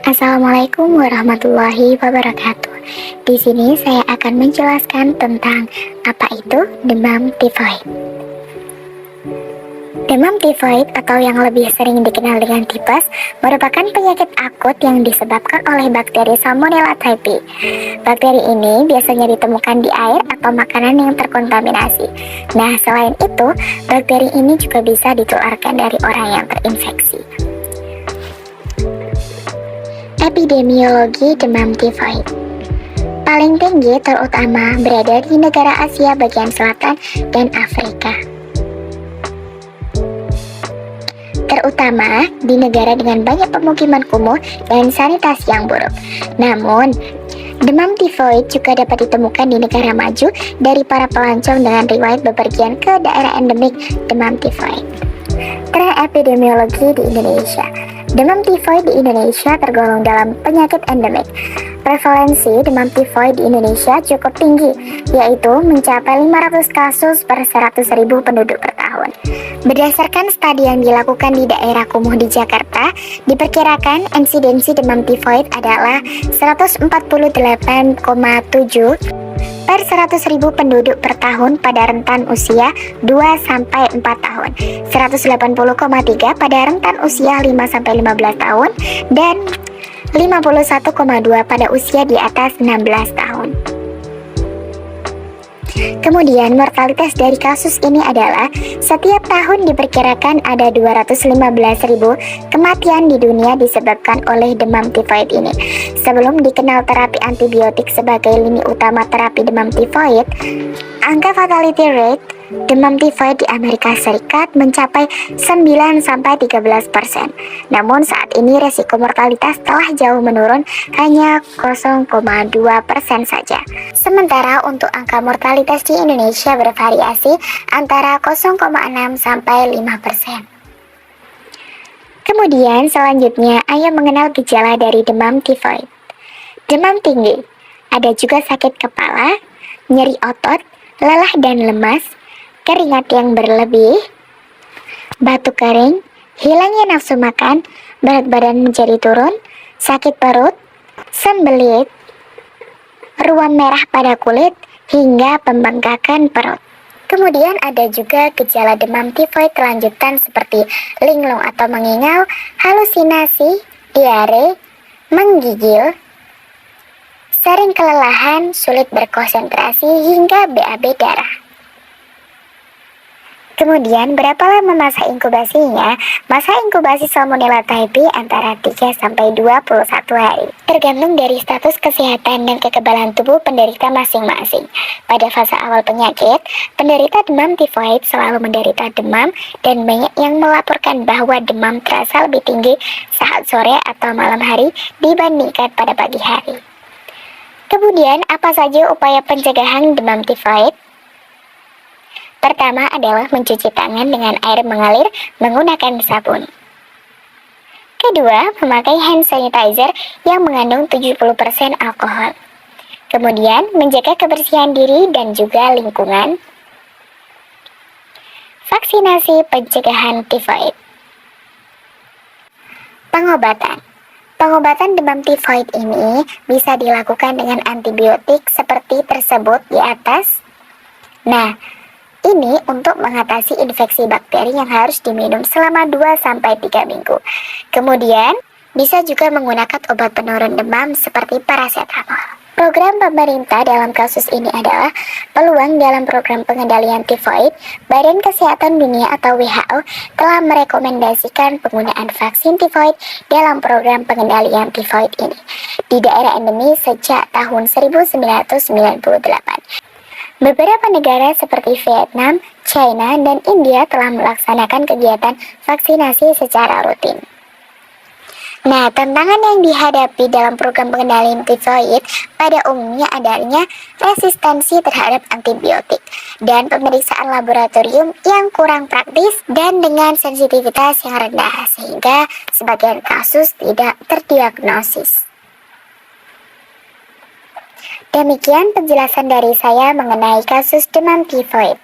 Assalamualaikum warahmatullahi wabarakatuh. Di sini saya akan menjelaskan tentang apa itu demam tifoid. Demam tifoid atau yang lebih sering dikenal dengan tipes merupakan penyakit akut yang disebabkan oleh bakteri Salmonella typhi. Bakteri ini biasanya ditemukan di air atau makanan yang terkontaminasi. Nah, selain itu, bakteri ini juga bisa ditularkan dari orang yang terinfeksi. Epidemiologi demam tifoid paling tinggi terutama berada di negara Asia bagian selatan dan Afrika, terutama di negara dengan banyak pemukiman kumuh dan sanitasi yang buruk. Namun, demam tifoid juga dapat ditemukan di negara maju dari para pelancong dengan riwayat bepergian ke daerah endemik demam tifoid. Tren epidemiologi di Indonesia. Demam tifoid di Indonesia tergolong dalam penyakit endemik. Prevalensi demam tifoid di Indonesia cukup tinggi, yaitu mencapai 500 kasus per 100.000 penduduk per tahun. Berdasarkan studi yang dilakukan di daerah kumuh di Jakarta, diperkirakan insidensi demam tifoid adalah 148,7 per 100.000 penduduk per tahun pada rentan usia 2-4 tahun, 180,3 pada rentan usia 5-15 tahun, dan 51,2 pada usia di atas 16 tahun. Kemudian mortalitas dari kasus ini adalah setiap tahun diperkirakan ada 215.000 kematian di dunia disebabkan oleh demam tifoid ini. Sebelum dikenal terapi antibiotik sebagai lini utama terapi demam tifoid, angka fatality rate demam tifoid di Amerika Serikat mencapai 9-13%. Namun saat ini resiko mortalitas telah jauh menurun, hanya 0,2% saja. Sementara untuk angka mortalitas di Indonesia bervariasi antara 0,6 sampai 5%. Kemudian selanjutnya, ayo mengenal gejala dari demam tifoid. Demam tinggi, ada juga sakit kepala, nyeri otot, lelah dan lemas, keringat yang berlebih, batuk kering, hilangnya nafsu makan, berat badan menjadi turun, sakit perut, sembelit, ruam merah pada kulit, hingga pembengkakan perut. Kemudian ada juga gejala demam tifoid lanjutan seperti linglung atau mengingau, halusinasi, diare, menggigil, sering kelelahan, sulit berkonsentrasi, hingga BAB darah. Kemudian, berapa lama masa inkubasinya? Masa inkubasi Salmonella typhi antara 3-21 hari, tergantung dari status kesehatan dan kekebalan tubuh penderita masing-masing. Pada fase awal penyakit, penderita demam tifoid selalu menderita demam dan banyak yang melaporkan bahwa demam terasa lebih tinggi saat sore atau malam hari dibandingkan pada pagi hari. Kemudian, apa saja upaya pencegahan demam tifoid? Pertama adalah mencuci tangan dengan air mengalir menggunakan sabun. Kedua, memakai hand sanitizer yang mengandung 70% alkohol. Kemudian, menjaga kebersihan diri dan juga lingkungan. Vaksinasi pencegahan tifoid. Pengobatan. Pengobatan demam tifoid ini bisa dilakukan dengan antibiotik seperti tersebut di atas. Nah, ini untuk mengatasi infeksi bakteri yang harus diminum selama 2-3 minggu. Kemudian, bisa juga menggunakan obat penurun demam seperti paracetamol. Program pemerintah dalam kasus ini adalah peluang dalam program pengendalian tifoid. Badan Kesehatan Dunia atau WHO telah merekomendasikan penggunaan vaksin tifoid dalam program pengendalian tifoid ini di daerah endemi sejak tahun 1998. Beberapa negara seperti Vietnam, China, dan India telah melaksanakan kegiatan vaksinasi secara rutin. Nah, tantangan yang dihadapi dalam program pengendalian tifoid pada umumnya adanya resistensi terhadap antibiotik dan pemeriksaan laboratorium yang kurang praktis dan dengan sensitivitas yang rendah sehingga sebagian kasus tidak terdiagnosis. Demikian penjelasan dari saya mengenai kasus demam tifoid.